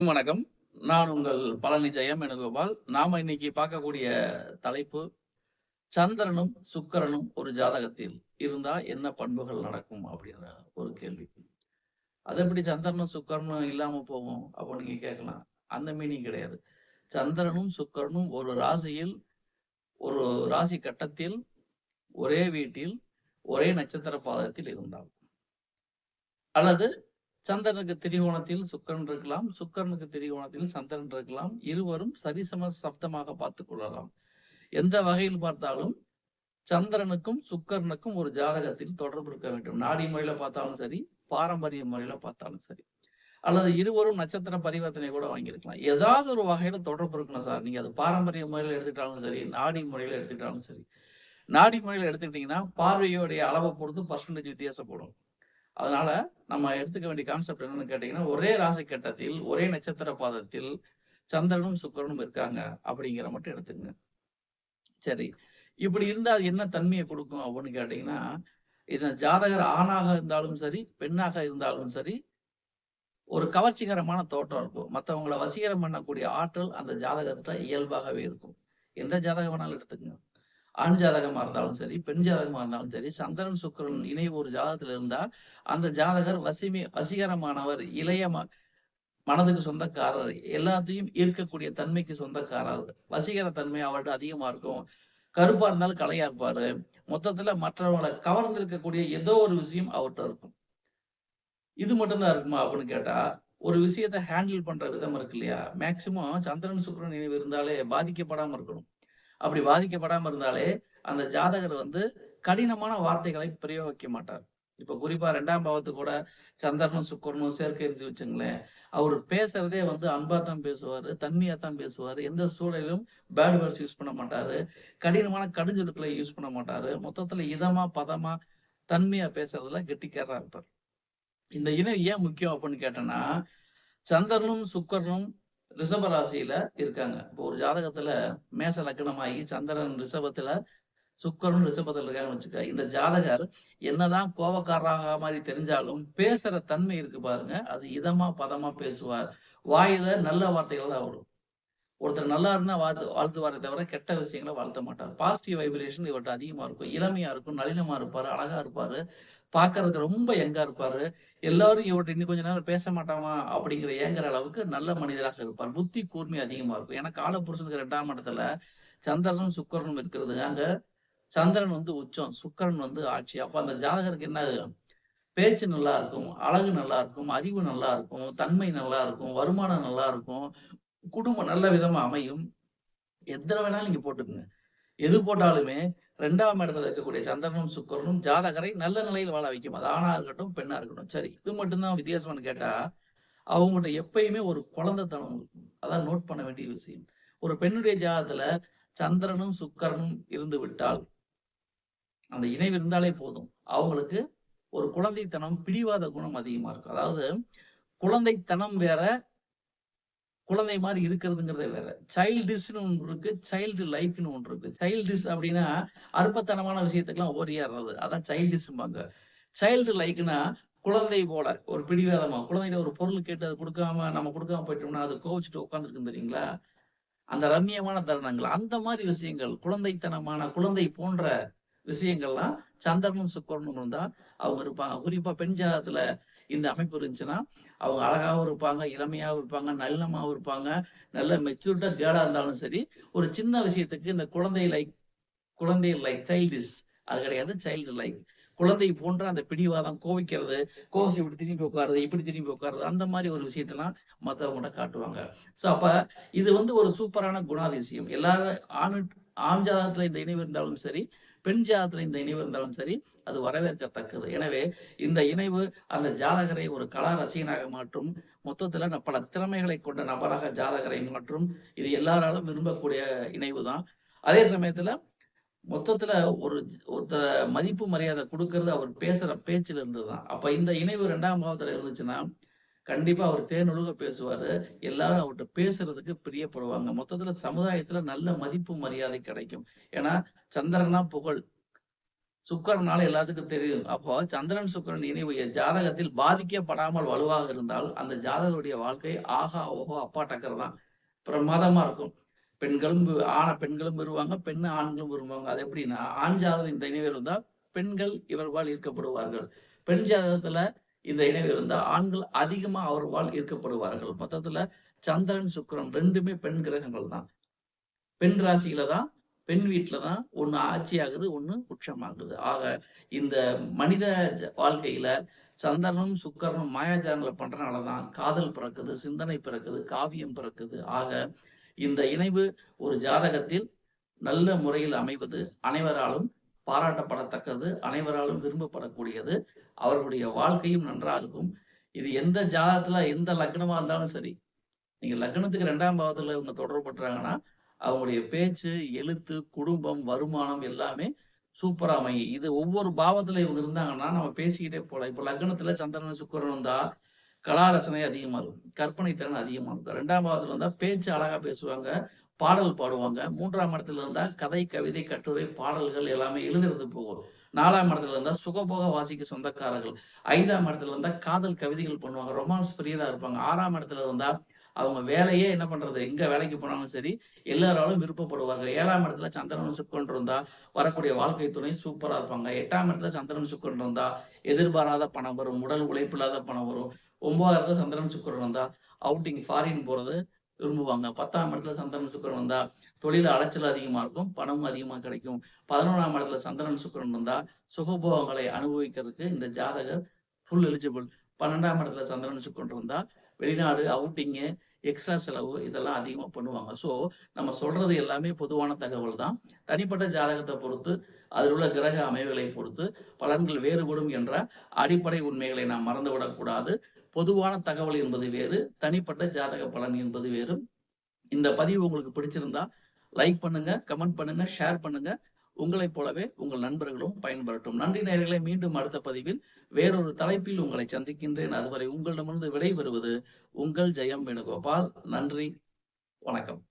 வணக்கம். நான் உங்கள் பழனி ஜெயம் வேணுகோபால். நாம இன்னைக்கு பார்க்கக்கூடிய தலைப்பு, சந்திரனும், சுக்கிரனும் ஒரு ஜாதகத்தில் இருந்தா என்ன பண்புகள் நடக்கும்? அப்படின்ற ஒரு கேள்வி. அது எப்படி சந்திரனும், சுக்கிரனும் இல்லாம போகும்? அப்ப நீங்க கேட்கலாம். அந்த மீனிங் கிடையாது. சந்திரனும், சுக்கிரனும் ஒரு ராசியில், ஒரு ராசி கட்டத்தில், ஒரே வீட்டில், ஒரே நட்சத்திர பாதத்தில் இருந்தால். அல்லது சந்திரனுக்கு திரிகோணத்தில் சுக்கிரன் இருக்கலாம். சுக்கிரனுக்கு திரிகோணத்தில் சந்திரன் இருக்கலாம். இருவரும் சரிசம சப்தமாக பார்த்துக் கொள்ளலாம். எந்த வகையில் பார்த்தாலும் சந்திரனுக்கும் சுக்கிரனுக்கும் ஒரு ஜாதகத்தில் தொடர்பு இருக்க வேண்டும். நாடி முறையில பார்த்தாலும் சரி, பாரம்பரிய முறையில பார்த்தாலும் சரி. அல்லது இருவரும் நட்சத்திர பரிவர்த்தனை கூட வாங்கியிருக்கலாம். ஏதாவது ஒரு வகையில தொடர்பு இருக்கணும் சார். நீங்க அது பாரம்பரிய முறையில எடுத்துக்கிட்டாலும் சரி, நாடி முறையில எடுத்துக்கிட்டாலும் சரி. நாடி முறையில எடுத்துக்கிட்டீங்கன்னா, பார்வையோடைய அளவை பொறுத்து பெர்சன்டேஜ் வித்தியாசப்படும். அதனால நம்ம எடுத்துக்க வேண்டிய கான்செப்ட் என்னன்னு கேட்டீங்கன்னா, ஒரே ராசி கட்டத்தில், ஒரே நட்சத்திர பாதத்தில் சந்திரனும், சுக்கிரனும் இருக்காங்க அப்படிங்கிற மட்டும் எடுத்துக்கங்க. சரி. இப்படி இருந்தா அது என்ன தன்மைய குடுக்கும் அப்படின்னு கேட்டீங்கன்னா, இந்த ஜாதகர் ஆணாக இருந்தாலும் சரி, பெண்ணாக இருந்தாலும் சரி, ஒரு கவர்ச்சிகரமான தோற்றம் இருக்கும். மத்தவங்கள வசீகரம் பண்ணக்கூடிய ஆற்றல் அந்த ஜாதகர்ட்ட இயல்பாகவே இருக்கும். எந்த ஜாதகம் வேணாலும் எடுத்துக்கங்க. ஆண் ஜாதகமா இருந்தாலும் சரி, பெண் ஜாதகமா இருந்தாலும் சரி, சந்திரன், சுக்கிரன் இணைவு ஒரு ஜாதகத்துல இருந்தா, அந்த ஜாதகர் வசீகரமானவர், இளைய மனதுக்கு சொந்தக்காரர், எல்லாத்தையும் ஈர்க்கக்கூடிய தன்மைக்கு சொந்தக்காரர். வசீகர தன்மை அவர்ட்ட அதிகமா இருக்கும். கருப்பா இருந்தாலும் கலையா இருப்பாரு. மொத்தத்துல மற்றவங்கள கவர்ந்திருக்கக்கூடிய ஏதோ ஒரு விஷயம் அவர்ட்ட இருக்கும். இது மட்டும் தான் இருக்குமா அப்படின்னு கேட்டா, ஒரு விஷயத்த ஹேண்டில் பண்ற விதம் இருக்கு இல்லையா? மேக்ஸிமம் சந்திரன், சுக்கிரன் இணைவு இருந்தாலே பாதிக்கப்படாம இருக்கணும். அப்படி பாதிக்கப்படாம இருந்தாலே, அந்த ஜாதகர் வந்து கடினமான வார்த்தைகளை பிரயோகிக்க மாட்டார். இப்ப குறிப்பா 2ஆம் பாவத்துக்கு கூட சந்திரனும், சுக்கிரனும் சேர்க்கை இருந்துச்சு வச்சுக்கங்களேன், அவரு பேசுறதே வந்து அன்பா தான் பேசுவாரு, தன்மையா தான் பேசுவாரு. எந்த சூழலிலும் பேட் வேர்ட்ஸ் யூஸ் பண்ண மாட்டாரு. கடினமான கடுஞ்சொற்களை யூஸ் பண்ண மாட்டாரு. மொத்தத்துல இதமா, பதமா, தன்மையா பேசுறதுல கெட்டிக்காரரா இருப்பார். இந்த இணை ஏன் முக்கியம் அப்படின்னு கேட்டோம்னா, சந்திரனும், சுக்கிரனும் ரிஷப ராசியில இருக்காங்க. இப்போ ஒரு ஜாதகத்துல மேஷ லக்னமாகி சந்திரன் ரிஷபத்துல, சுக்கிரன் ரிஷபத்துல இருக்காங்கன்னு வச்சுக்க. இந்த ஜாதகர் என்னதான் கோவக்காரரா மாரி தெரிஞ்சாலும், பேசுற தன்மை இருக்கு பாருங்க, அது இதமா, பதமா பேசுவார். வாயில நல்ல வார்த்தைகள் தான் வரும். ஒருத்தர் நல்லா இருந்தா வாழ்த்துவாரே தவிர, கெட்ட விஷயங்கள வாழ்த்த மாட்டார். பாசிட்டிவ் வைப்ரேஷன் இவர்ட்ட அதிகமா இருக்கும். இளமையா இருக்கும், நளினமா இருப்பாரு, அழகா இருப்பாரு. பார்க்கறதுக்கு ரொம்ப யங்கா இருப்பாரு. எல்லாரும் இவர்ட்ட இன்னும் கொஞ்ச நேரம் பேச மாட்டாமா? அப்படிங்கிற ஏங்குற அளவுக்கு நல்ல மனிதராக இருப்பார். புத்தி கூர்மை அதிகமா இருக்கும். ஏன்னா காலபுருஷனுக்கு 2ஆம் இடத்துல சந்திரனும், சுக்கிரனும் இருக்கிறது. அங்க சந்திரன் வந்து உச்சம், சுக்கிரன் வந்து ஆட்சி. அப்ப அந்த ஜாதகருக்கு என்ன ஆகும்? பேச்சு நல்லா இருக்கும், அழகு நல்லா இருக்கும், அறிவு நல்லா இருக்கும், தன்மை நல்லா இருக்கும், வருமானம் நல்லா இருக்கும், குடும்பம் நல்ல விதமா அமையும். எத்தன வேணாலும் நீங்க போட்டுக்கங்க. எது போட்டாலுமே 2ஆம் இடத்துல இருக்கக்கூடிய சந்திரனும், சுக்கிரனும் ஜாதகரை நல்ல நிலையில் வாழ வைக்கும். அது ஆணா இருக்கட்டும், பெண்ணா இருக்கட்டும். சரி, இது மட்டும் தான் வித்தியாசமான்னு கேட்டா, அவங்கள்ட்ட எப்பயுமே ஒரு குழந்தைத்தனம் இருக்கும். அதான் நோட் பண்ண வேண்டிய விஷயம். ஒரு பெண்ணுடைய ஜாதகத்துல சந்திரனும், சுக்கிரனும் இருந்து விட்டால், அந்த இணைவு இருந்தாலே போதும். அவங்களுக்கு ஒரு குழந்தைத்தனம், பிடிவாத குணம் அதிகமா இருக்கும். அதாவது குழந்தைத்தனம் வேற, குழந்தை மாரி இருக்கிறதுங்கிறதே வேற. சைல்டிஷ்ன்னு ஒண்ணு இருக்கு. சைல்டு லைக்ன்னு ஒண்ணு இருக்கு. சைல்டிஷ் அப்டின்னா, அற்பத்தனமான விஷயத்துக்கெல்லாம் ஓடியாடுறது. அதான் சைல்டிஷ்ம்பாங்க. சைல்டு லைக்ன்னா, குழந்தை போல ஒரு பிடிவாதமா, குழந்தைகிட்ட ஒரு பொருள் கேட்டு அது குடுக்காம நம்ம குடுக்காம போயிட்டோம்னா, அது கோவிச்சுட்டு உட்கார்ந்திருக்கும் தெரியுங்களா? அந்த ரம்மியமான தருணங்கள். அந்த மாரி விஷயங்கள், குழந்தைத்தனமான, குழந்தை போன்ற விஷயங்கள்லாம் சந்திரனும், சுக்கிரனும் இருந்தா அவங்க இருப்பாங்க. குறிப்பா பெண் ஜாதகத்துல இந்த அமைப்பு இருந்துச்சுன்னா, அவங்க அழகாவும் இருப்பாங்க, இளமையாவும் இருப்பாங்க, நல்லமாவும் இருப்பாங்க. நல்ல மெச்சூர்டா கேர்ளா இருந்தாலும் சரி, ஒரு சின்ன விஷயத்துக்கு இந்த குழந்தை லைக் சைல்டிஷ் அது கிடையாது. Child like. குழந்தை போன்ற அந்த பிடிவாதம், கோவிக்கிறது, கோவிச்சு இப்படி திரும்பி உட்காருறது, இப்படி திரும்பி உட்காருறது, அந்த மாரி ஒரு விஷயத்தெல்லாம் மத்தவங்கட்ட காட்டுவாங்க. ஸோ, அப்ப இது வந்து ஒரு சூப்பரான குணாதிசயம். எல்லாரும் ஆண் ஜாதகத்துல இந்த இணைவு இருந்தாலும் சரி, பெண் ஜாதகத்துல இந்த இணைவு இருந்தாலும் சரி, அது வரவேற்கத்தக்கது. எனவே இந்த இணைவு அந்த ஜாதகரை ஒரு கலா ரசிகனாக மாற்றும். மொத்தத்துல பல திறமைகளை கொண்ட நபராக ஜாதகரை மாற்றும். இது எல்லாராலும் விரும்பக்கூடிய இணைவு தான். அதே சமயத்துல மொத்தத்துல ஒரு ஒருத்தர மதிப்பு, மரியாதை குடுக்கறது அவர் பேசுற பேச்சுல இருந்து தான். அப்ப இந்த இணைவு 2ஆம் பாவத்துல இருந்துச்சுன்னா, கண்டிப்பா அவர் தேனொழுக பேசுவாரு. எல்லாரும் அவர்ட்ட பேசுறதுக்கு பிரியப்படுவாங்க. மொத்தத்துல சமுதாயத்துல நல்ல மதிப்பு, மரியாதை கிடைக்கும். ஏன்னா, சந்திரனா புகழ். சுக்கிரனால எல்லாத்துக்கும் தெரியும். அப்போ சந்திரன், சுக்கிரன் இணைவு ஜாதகத்தில் பாதிக்கப்படாமல் வலுவாக இருந்தால், அந்த ஜாதகருடைய வாழ்க்கை ஆஹா, ஓஹோ! அப்பா டக்கர் தான். பிரமாதமா இருக்கும். பெண்களும் பெண்களும் விரும்புவாங்க. ஆண்களும் விரும்புவாங்க. அது எப்படின்னா, ஆண் ஜாதகம் இந்த இணைவு இருந்தா, பெண்கள் இவர்பால் ஈர்க்கப்படுவார்கள். பெண் ஜாதகத்துல இந்த இணைவு இருந்தா, ஆண்கள் அதிகமா அவர்பால் ஈர்க்கப்படுவார்கள். மொத்தத்துல சந்திரன், சுக்கிரன் 2மே பெண் கிரகங்கள் தான். பெண் ராசியில தான், பெண் வீட்ல தான் ஒண்ணு ஆட்சி ஆகுது, ஒண்ணு உச்சமாகுது. ஆக இந்த மனித வாழ்க்கையில சந்திரனும், சுக்கிரனும் மாயாஜாலங்கள பண்றனால தான் காதல் பிறக்குது, சிந்தனை பிறக்குது, காவியம் பிறக்குது. ஆக இந்த இணைவு ஒரு ஜாதகத்தில் நல்ல முறையில் அமைவது அனைவராலும் பாராட்டப்படத்தக்கது, அனைவராலும் விரும்பப்படக்கூடியது. அவர்களுடைய வாழ்க்கையும் நன்றா இருக்கும். இது எந்த ஜாதகத்துல, எந்த லக்னமா இருந்தாலும் சரி. நீங்க லக்னத்துக்கு 2ஆம் பாவத்துல இவங்க தொடர்பு பண்றாங்கன்னா, அவங்களுடைய பேச்சு, எழுத்து, குடும்பம், வருமானம் எல்லாமே சூப்பரா அமையும். இது ஒவ்வொரு பாவத்துல இவங்க இருந்தாங்கன்னா, நம்ம பேசிக்கிட்டே போலாம். இப்ப லக்னத்துல சந்திரன், சுக்கிரன் வந்தா கலா ரசனை அதிகமா இருக்கும். கற்பனை திறன் அதிகமா இருக்கும். 2ஆம் பாவத்துல இருந்தா பேச்சு அழகா பேசுவாங்க. பாடல் பாடுவாங்க. 3ஆம் இடத்துல இருந்தா கதை, கவிதை, கட்டுரை, பாடல்கள் எல்லாமே எழுதுறது போகும். 4ஆம் இடத்துல இருந்தா சுகபோக வாசிக்க சொந்தக்காரர்கள். 5ஆம் இடத்துல இருந்தா காதல் கவிதைகள் பண்ணுவாங்க. ரொமான்ஸ் பிரியரா இருப்பாங்க. 6ஆம் இடத்துல இருந்தா அவங்க வேலையே என்ன பண்றது? எங்க வேலைக்கு போனாலும் சரி, எல்லாராலும் விருப்பப்படுவார்கள். 7ஆம் இடத்துல சந்திரனும் சுக்கிரன் இருந்தா வரக்கூடிய வாழ்க்கை துணை சூப்பரா இருப்பாங்க. 8ஆம் இடத்துல சந்திரன், சுக்கிரன் இருந்தா எதிர்பாராத பணம் வரும். உடல் உழைப்பு இல்லாத பணம் வரும். 9ஆம் இடத்துல சந்திரன், சுக்கிரன் வந்தா அவுட்டிங் ஃபாரின் போறது விரும்புவாங்க. 10ஆம் இடத்துல சந்திரன், சுக்கிரன் வந்தா தொழில்ல அலைச்சல் அதிகமா இருக்கும். பணமும் அதிகமா கிடைக்கும். 11ஆம் இடத்துல சந்திரன், சுக்கிரன் வந்தா சுகபோகங்களை அனுபவிக்கிறதுக்கு இந்த ஜாதகர் ஃபுல் எலிஜிபிள். 12ஆம் இடத்துல சந்திரன், சுக்கிரன் இருந்தா வெளிநாடு, அவுட்டிங்கு, எக்ஸ்ட்ரா செலவு இதெல்லாம் அதிகமா பண்ணுவாங்க. ஸோ நம்ம சொல்றது எல்லாமே பொதுவான தகவல் தான். தனிப்பட்ட ஜாதகத்த பொறுத்து, அதில் உள்ள கிரக அமைவுகளை பொறுத்து பலன்கள் வேறுபடும் என்ற அடிப்படை உண்மைகளை நாம் மறந்துவிடக்கூடாது. பொதுவான தகவல் என்பது வேறு, தனிப்பட்ட ஜாதக பலன் என்பது வேறு. இந்த பதிவு உங்களுக்கு பிடிச்சிருந்தா லைக் பண்ணுங்க, கமெண்ட் பண்ணுங்க, ஷேர் பண்ணுங்க. உங்களைப் போலவே உங்கள் நண்பர்களும் பயன்பெறட்டும். நன்றி நேயர்களே! மீண்டும் அடுத்த பதிவில் வேறொரு தலைப்பில் உங்களை சந்திக்கின்றேன். அதுவரை உங்களிடமிருந்து விடைபெறுவது உங்கள் ஜெயம் வேணுகோபால். நன்றி, வணக்கம்.